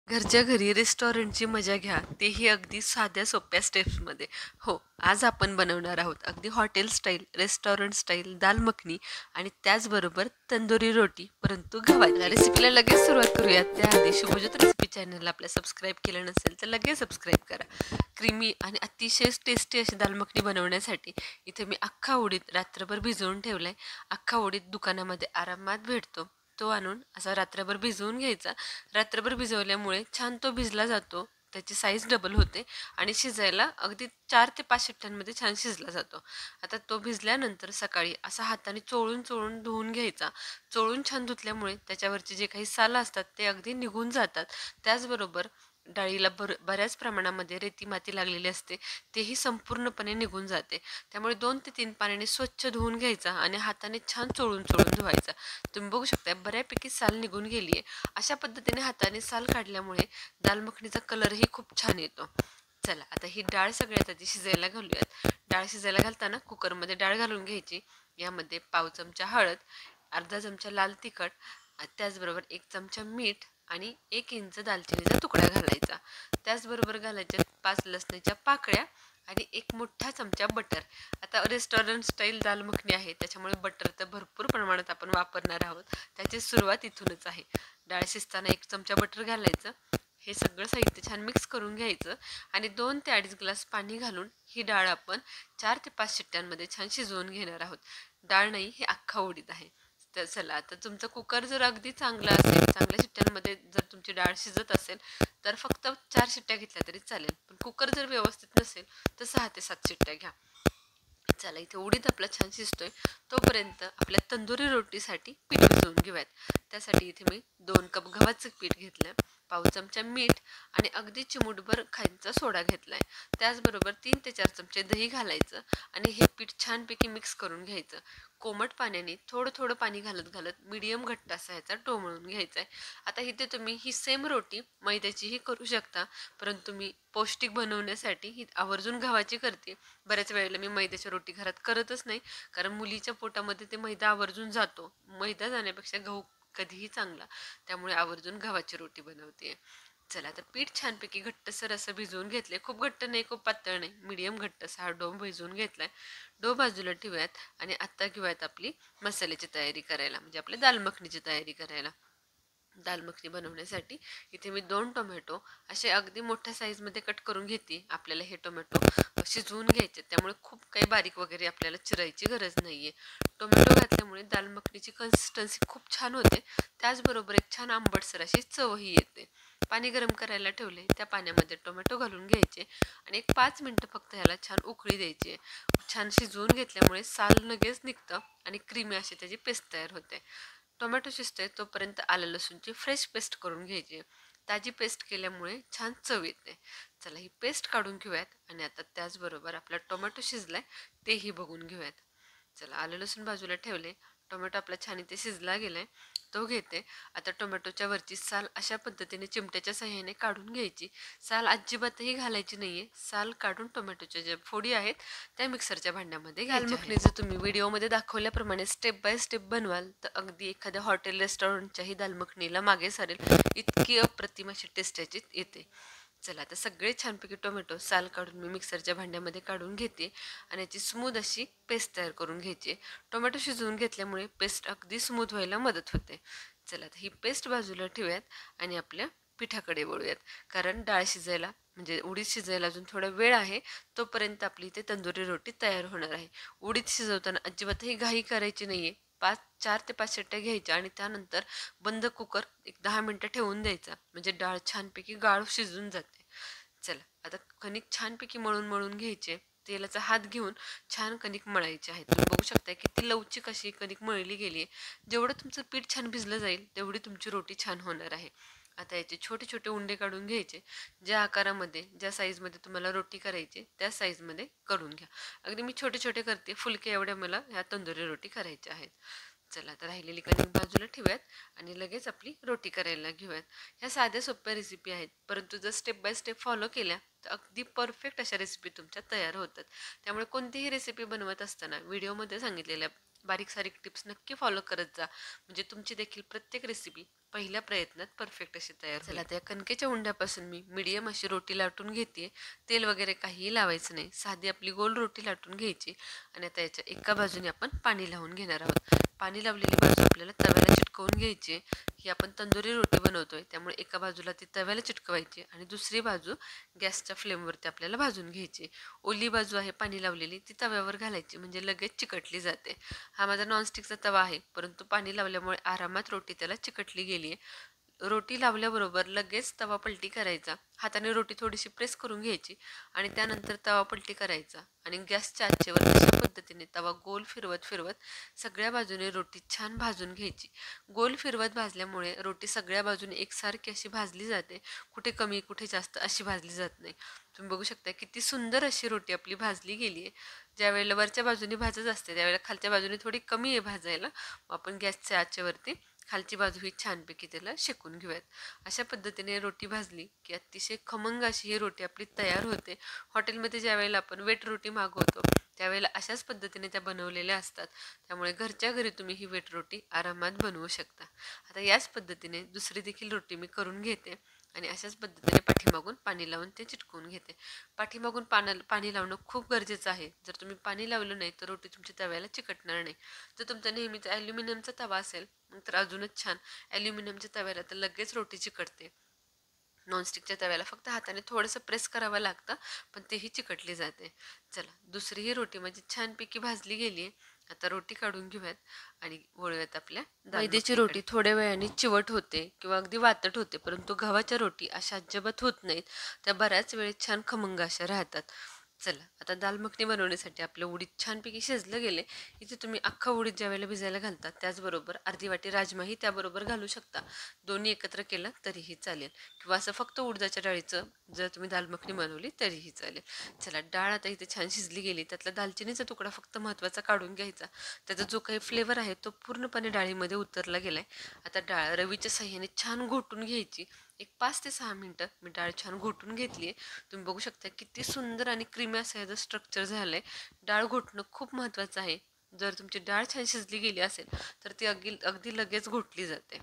घरच्या घरी रेस्टॉरंटची मजा घ्या, तेही अगदी साध्या सोप्या स्टेप्समध्ये. हो, आज आपण बनवणार आहोत अगदी हॉटेल स्टाईल, रेस्टॉरंट स्टाईल दाल मखनी आणि त्याचबरोबर तंदुरी रोटी, परंतु गव्हाची. रेसिपीला लगेच सुरुवात करूयात. त्याआधी शुभज्योत रेसिपी चॅनलला आपल्या सबस्क्राईब केलं नसेल तर लगेच सबस्क्राईब करा. क्रीमी आणि अतिशय टेस्टी अशी दाल मखनी बनवण्यासाठी इथे मी अख्खा उडीद रात्रभर भिजवून ठेवलाय. अख्खा उडीद दुकानामध्ये आरामात भेटतो. तो आणून असा रात्रभर भिजवून घ्यायचा. रात्रभर भिजवल्यामुळे छान तो भिजला जातो, त्याची साईज डबल होते आणि शिजायला अगदी 4 ते 5 शिट्ट्यांमध्ये छान शिजला जातो. आता तो भिजल्यानंतर सकाळी असा हाताने चोळून चोळून धुवून घ्यायचा. चोळून छान धुतल्यामुळे त्याच्यावरचे जे काही साल असतात ते अगदी निघून जातात. त्याचबरोबर डाळीला बऱ्याच प्रमाणामध्ये रेती माती लागलेली असते, तेही संपूर्णपणे निघून जाते. त्यामुळे 2 ते 3 पाण्याने स्वच्छ धुवून घ्यायचा आणि हाताने छान चोळून चोळून धुवायचा. तुम्ही बघू शकता बऱ्यापैकी साल निघून गेली आहे. अशा पद्धतीने हाताने साल काढल्यामुळे दाल मखनीचा कलरही खूप छान येतो. चला आता ही डाळ सगळ्यात आधी शिजायला घालूयात. डाळ शिजायला घालताना कुकरमध्ये डाळ घालून घ्यायची. यामध्ये पाव चमचा हळद, अर्धा चमचा लाल तिखट, त्याचबरोबर 1 चमचा मीठ आणि 1 इंच दालचिनीचा तुकडा घालायचा. त्याचबरोबर घालायच्या 5 लसणीच्या पाकळ्या आणि 1 मोठा चमचा बटर. आता रेस्टॉरंट स्टाईल दाल मखनी आहे, त्याच्यामुळे बटर तर भरपूर प्रमाणात आपण वापरणार आहोत. त्याची सुरुवात इथूनच आहे. डाळ शिजताना 1 चमचा बटर घालायचं. हे सगळं साहित्य छान मिक्स करून घ्यायचं आणि 2 ते 2.5 ग्लास पाणी घालून ही डाळ आपण 4 ते 5 शिट्ट्यांमध्ये छान शिजवून घेणार आहोत. डाळ नाही, हे अख्खा उडीद आहे. तर चला आता तुमचा कुकर जर अगदी चांगला असेल, चांगल्या शिट्ट्यांमध्ये जर तुमची डाळ शिजत असेल तर फक्त 4 शिट्ट्या घेतल्या तरी चालेल. पण कुकर जर व्यवस्थित नसेल तर 6 ते 7 शिट्ट्या घ्या. चला इथे उडीद आपला छान शिजतोय, तोपर्यंत आपल्या तंदुरी रोटीसाठी पीठ भिजवून घेऊयात. त्यासाठी इथे मी 2 कप गव्हाचं पीठ घेतलं, पाव चमचा मीठ आणि अगदी चिमूटभर खायचा सोडा घेतलाय. त्याचबरोबर 3 ते 4 चमचे दही घालायचं आणि हे पीठ छानपैकी मिक्स करून घ्यायचं. कोमट पाण्याने थोडं थोडं पाणी घालत घालत मीडियम घट्ट असा ह्याचा डो मळून घ्यायचा आहे. आता इथे तुम्ही ही सेम रोटी मैद्याचीही करू शकता, परंतु मी पौष्टिक बनवण्यासाठी ही आवर्जून गव्हाची करते. बऱ्याच वेळेला मी मैद्याची रोटी घरात करतच नाही, कारण मुलीच्या पोटामध्ये ते मैदा आवर्जून जातो. मैदा जाण्यापेक्षा गहू कधीही चांगला, त्यामुळे आवर्जून गव्हाची रोटी बनवते. चला तर पीठ छानपैकी घट्टसर असं भिजवून घेतले. खूप घट्ट नाही, खूप पातळ नाही, मीडियम घट्टसा हा डो भिजवून घेतलाय. डो बाजूला ठेवूयात आणि आता घेऊयात आपली मसाल्याची तयारी करायला, म्हणजे आपली दाल मखनीची तयारी करायला. दाल मखनी बनवण्यासाठी इथे मी 2 टोमॅटो असे अगदी मोठ्या साईजमध्ये कट करून घेते. आपल्याला हे टोमॅटो शिजवून घ्यायचे, त्यामुळे खूप काही बारीक वगैरे आपल्याला चिरायची गरज नाहीये. टोमॅटो घातल्यामुळे दाल मखनीची कन्सिस्टन्सी खूप छान होते. त्याचबरोबर एक छान आंबटसर अशी चवही येते. पाणी गरम करायला ठेवले, त्या पाण्यामध्ये टोमॅटो घालून घ्यायचे आणि एक 5 मिनिटं फक्त ह्याला छान उकळी द्यायची. छान शिजवून घेतल्यामुळे साल लगेच निघतं आणि क्रीमी अशी त्याची पेस्ट तयार होते. टोमॅटो शिजतोय तोपर्यंत आलं लसूणची फ्रेश पेस्ट करून घ्यायची. ताजी पेस्ट केल्यामुळे छान चव येते. चला ही पेस्ट काढून घेऊयात आणि आता त्याचबरोबर आपला टोमॅटो शिजलाय तेही बघून घेऊयात. चला आलं लसूण बाजूला ठेवले. टोमॅटो आपला छान इथे शिजला गेलाय, तो घेते. आता टोमॅटोच्या वरची साल अशा पद्धतीने चिमट्याच्या सहाय्याने काढून घ्यायची. साल अजिबातही घालायची नाहीये. साल काढून टोमॅटोच्या ज्या फोडी आहेत त्या मिक्सरच्या भांड्यामध्ये घ्यायच्या. दाल मखनी जर तुम्ही व्हिडिओमध्ये दाखवल्याप्रमाणे स्टेप बाय स्टेप बनवाल तर अगदी एखाद्या हॉटेल रेस्टॉरंटच्याही दाल मखनीला मागे सारेल, इतकी अप्रतिम अशी टेस्ट याची येते. चला आता सगळे छानपैकी टोमॅटो साल काढून मी मिक्सरच्या भांड्यामध्ये काढून घेते आणि याची स्मूथ अशी पेस्ट तयार करून घ्यायची. टोमॅटो शिजवून घेतल्यामुळे पेस्ट अगदी स्मूथ व्हायला मदत होते. चला आता ही पेस्ट बाजूला ठेवूयात आणि आपल्या पिठाकडे वळूयात. कारण डाळ शिजायला म्हणजे उडीद शिजायला अजून थोडा वेळ आहे, तोपर्यंत आपली इथे तंदुरी रोटी तयार होणार आहे. उडीद शिजवताना अजिबातही घाई करायची नाहीये. 4 ते 5 शिट्ट्या घ्यायच्या आणि त्यानंतर बंद कुकर एक 10 मिनिटं ठेवून द्यायचा, म्हणजे डाळ छानपैकी गाळ शिजून जाते. चला आता कणिक छानपैकी मळून मळून घ्यायचे. तेलाचा हात घेऊन छान कणिक मळायचे आहे. तुम्ही बघू शकता किती लवचिक अशी कणिक मळली गेली आहे. जेवढं तुमचं पीठ छान भिजलं जाईल तेवढी तुमची रोटी छान होणार आहे. आता याचे छोटे छोटे उंडे काढून घ्यायचे. ज्या आकारामध्ये ज्या साईजमध्ये तुम्हाला रोटी करायची त्या साईजमध्ये करून घ्या. अगदी मी छोटे छोटे करते, फुलके एवढ्या मला ह्या तंदुरी रोटी करायच्या आहेत. चला आता राहिलेली कणिक बाजूला ठेवूयात आणि लगेच आपली रोटी करायला घेऊयात. ह्या साध्या सोप्या रेसिपी आहेत, परंतु जर स्टेप बाय स्टेप फॉलो केल्या तर अगदी परफेक्ट अशा रेसिपी तुमच्या तयार होतात. त्यामुळे कोणतीही रेसिपी बनवत असताना व्हिडिओमध्ये सांगितलेल्या बारीक सारीक टिप्स नक्की फॉलो करत जा, म्हणजे तुमची देखील प्रत्येक रेसिपी पहिल्या प्रयत्नात परफेक्ट अशी तयार झाला. त्या कणकेच्या उंड्यापासून मी मीडियम अशी रोटी लाटून घेते. तेल वगैरे काहीही लावायचं नाही, साधी आपली गोल रोटी लाटून घ्यायची. आणि आता याच्या एका बाजूने आपण पाणी लावून घेणार आहोत. पाणी लावलेली बाजू आपल्याला तव्याला चिटकवून घ्यायची. ही आपण तंदुरी रोटी बनवतोय, त्यामुळे एका बाजूला ती तव्याला चिटकवायची आणि दुसरी बाजू गॅसच्या फ्लेमवरती आपल्याला भाजून घ्यायची. ओली बाजू आहे पाणी लावलेली ती तव्यावर घालायची, म्हणजे लगेच चिकटली जाते. हा माझा नॉनस्टिकचा तवा आहे, परंतु पाणी लावल्यामुळे आरामात रोटी त्याला चिकटली गेली आहे. रोटी लावल्याबरोबर लगेच तवा पलटी करायचा. हाताने रोटी थोडीशी प्रेस करून घ्यायची आणि त्यानंतर तवा पलटी करायचा आणि गॅसच्या आचेवर अशा पद्धतीने तवा गोल फिरवत फिरवत सगळ्या बाजूने रोटी छान भाजून घ्यायची. गोल फिरवत भाजल्यामुळे रोटी सगळ्या बाजूने एकसारखी अशी भाजली जाते. कुठे कमी कुठे जास्त अशी भाजली जात नाही. तुम्ही बघू शकता किती सुंदर अशी रोटी आपली भाजली गेली आहे. ज्या वेळेला वरच्या बाजूने भाजत असते त्यावेळेला खालच्या बाजूने थोडी कमी आहे भाजायला. आपण गॅसच्या आचेवरती खालची बाजू ही छानपैकी त्याला शेकून घेऊयात. अशा पद्धतीने रोटी भाजली की अतिशय खमंग अशी ही रोटी आपली तयार होते. हॉटेलमध्ये ज्या वेळेला आपण वेट रोटी मागवतो त्यावेळेला अशाच पद्धतीने त्या बनवलेल्या असतात. त्यामुळे घरच्या घरी तुम्ही ही वेट रोटी आरामात बनवू शकता. आता याच पद्धतीने दुसरी देखील रोटी मी करून घेते आणि अशाच पद्धतीने पाठीमागून पाणी लावून ते चिटकवून घेते. पाठीमागून पाणी लावणं खूप गरजेचं आहे. जर तुम्ही पाणी लावलं नाही तर रोटी तुमच्या तव्याला चिकटणार नाही. जर तुमचा नेहमीचा ॲल्युमिनियमचा तवा असेल तर अजूनच छान. ॲल्युमिनियमच्या तव्याला तर लगेच रोटी चिकटते. नॉनस्टिकच्या तव्याला फक्त हाताने थोडंसं प्रेस करावं लागतं, पण तेही चिकटली जाते. चला, दुसरीही रोटी माझी छानपैकी भाजली गेली आहे. आता रोटी काढून घेऊयात आणि वळूयात आपल्या मैद्याची रोटी थोड्या वेळाने चिवट होते किंवा अगदी वातट होते, परंतु गव्हाच्या रोटी अशा अजिबात होत नाहीत. त्या बऱ्याच वेळेस छान खमंग अशा राहतात. चला, आता दाल मखनी बनवण्यासाठी आपलं उडीद छानपैकी शिजलं गेले. इथे तुम्ही अख्खा उडीद ज्या वेळेला भिजायला घालता त्याचबरोबर अर्धी वाटी राजमाही त्याबरोबर घालू शकता. दोन्ही एकत्र केलं तरीही चालेल, किंवा असं फक्त उडदाच्या डाळीचं जर तुम्ही दाल मखनी बनवली तरीही चालेल. चला, डाळ आता इथे छान शिजली गेली. त्यातला दालचिनीचा तुकडा फक्त महत्त्वाचा काढून घ्यायचा. त्याचा जो काही फ्लेवर आहे तो पूर्णपणे डाळीमध्ये उतरला गेलाय. आता डाळ रवीच्या साह्याने छान घोटून घ्यायची. एक 5 ते 6 मिनटं मी डाळ छान घोटून घेतली आहे. तुम्ही बघू शकता किती सुंदर आणि क्रीमी असं याचं स्ट्रक्चर झालं आहे. डाळ घोटणं खूप महत्त्वाचं आहे. जर तुमची डाळ छान शिजली गेली असेल तर ती अगदी लगेच घोटली जाते.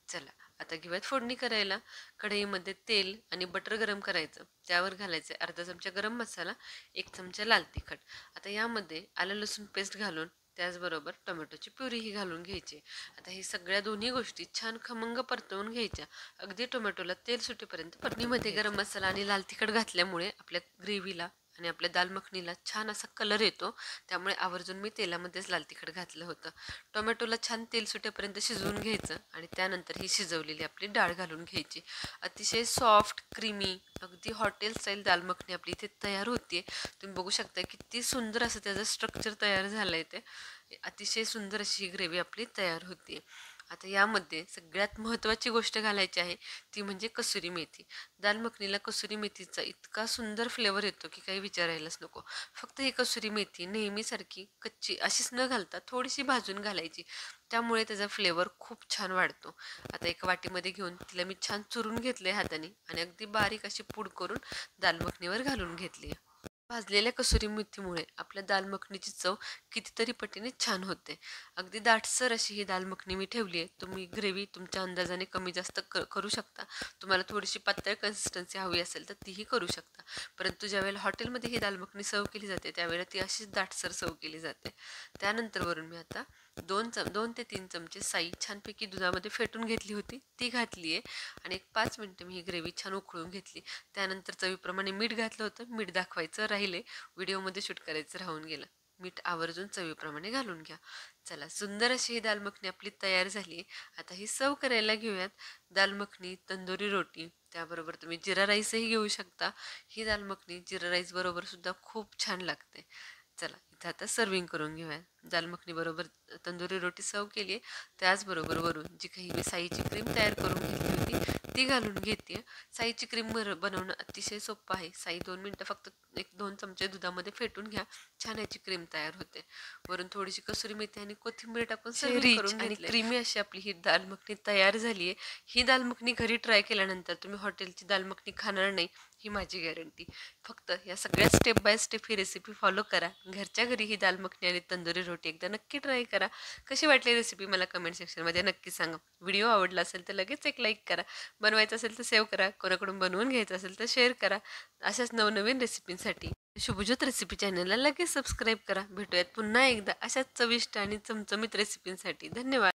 चला, आता घेऊयात फोडणी करायला. कढईमध्ये तेल आणि बटर गरम करायचं. त्यावर घालायचं अर्धा चमचा गरम मसाला, 1 चमचा लाल तिखट. आता यामध्ये आलं लसूण पेस्ट घालून त्याचबरोबर टोमॅटोची प्युरीही घालून घ्यायची. आता ही सगळ्या दोन्ही गोष्टी छान खमंग परतवून घ्यायच्या. अगदी टोमॅटोला तेल सुटेपर्यंत फोडणीमध्ये गरम मसाला आणि लाल तिखट घातल्यामुळे आपल्या ग्रेव्हीला आणि आपल्या दाल मखनीला छान असा कलर येतो. त्यामुळे आवर्जून मी तेलामध्येच लाल तिखट घातलं होतं. टोमॅटोला छान तेल सुटेपर्यंत शिजवून घ्यायचं आणि त्यानंतर ही शिजवलेली आपली डाळ घालून घ्यायची. अतिशय सॉफ्ट क्रीमी अगदी हॉटेल स्टाईल दाल मखनी आपली इथे तयार होते. तुम्ही बघू शकता किती सुंदर असं त्याचं स्ट्रक्चर तयार झालं आहे. ते अतिशय सुंदर अशी ही ग्रेव्ही आपली तयार होते. आता यामध्ये सगळ्यात महत्त्वाची गोष्ट घालायची आहे ती म्हणजे कसुरी मेथी. दाल मखनीला कसुरी मेथीचा इतका सुंदर फ्लेवर येतो की काही विचारायलाच नको. फक्त ही कसुरी मेथी नेहमीसारखी कच्ची अशीच न घालता थोडीशी भाजून घालायची. त्यामुळे त्याचा फ्लेवर खूप छान वाढतो. आता एका वाटीमध्ये घेऊन तिला मी छान चुरून घेतले हाताने आणि अगदी बारीक अशी पूड करून दाल मखनीवर घालून घेतली. भाजलेल्या कसुरी मेथीमुळे आपल्या दाल मखनीची चव कितीतरी पटीने छान होते. अगदी दाटसर अशी ही दाल मखनी मी ठेवली आहे. तुम्ही ग्रेव्ही तुमच्या अंदाजाने कमी जास्त करू शकता. तुम्हाला थोडीशी पातळ कन्सिस्टन्सी हवी असेल तर तीही करू शकता. परंतु ज्यावेळेला हॉटेलमध्ये ही दाल मखनी सर्व केली जाते त्यावेळेला ती अशीच दाटसर सर्व केली जाते. त्यानंतर वरून मी आता 2 ते 3 चमचे साई छानपैकी दुधामध्ये फेटून घेतली होती ती घातली आहे आणि एक 5 मिनटं मी ही ग्रेव्ही छान उकळून घेतली. त्यानंतर चवीप्रमाणे मीठ घातलं होतं. मीठ दाखवायचं राहिले, व्हिडिओमध्ये शूट करायचं राहून गेलं. मीठ आवर्जून चवीप्रमाणे घालून घ्या. चला, सुंदर अशी ही दाल मखनी आपली तयार झाली आहे. आता ही सर्व करायला घेऊयात. दाल मखनी, तंदुरी रोटी, त्याबरोबर तुम्ही जिरा राईसही घेऊ शकता. ही दाल मखनी जिरा राईस बरोबर सुद्धा खूप छान लागते. चला, इथं आता सर्विंग करून घेऊया. दाल मखनी बरोबर तंदुरी रोटी सर्व केली आहे. त्याचबरोबर वरून जी काही मी साईची क्रीम तयार करून घेतली होती ती घालून घेते. साईची क्रीम बनवणं अतिशय सोपं आहे. साई 2 मिनटं फक्त 1-2 चमचे दुधामध्ये फेटून घ्या. छान याची क्रीम तयार होते. वरून थोडीशी कसुरी मेथी आणि कोथिंबीर टाकून सर्व्हिंग करून आणि क्रीमी अशी आपली ही दाल मखनी तयार झाली आहे. ही दाल मखनी घरी ट्राय केल्यानंतर तुम्ही हॉटेलची दाल मखनी खाणार नाही, ही माझी गॅरंटी. फक्त या सगळ्या step by step he recipe follow करा. घरच्या घरी ही दाल मखनी आणि तंदुरी रोटी एकदा नक्की ट्राय करा. कशी वाटली रेसिपी मला कमेंट सेक्शनमध्ये नक्की सांगा. व्हिडिओ आवडला असेल तर लगेच एक लाईक करा. बनवायचं असेल तर सेव्ह करा. कोणाकडून बनवून घ्यायचं असेल तर शेअर करा. अशाच नवनवीन रेसिपींसाठी शुभज्योत रेसिपी चॅनलला लगेच सबस्क्राईब करा. भेटूयात पुन्हा एकदा अशाच चविष्ट आणि चमचमीत रेसिपींसाठी. धन्यवाद.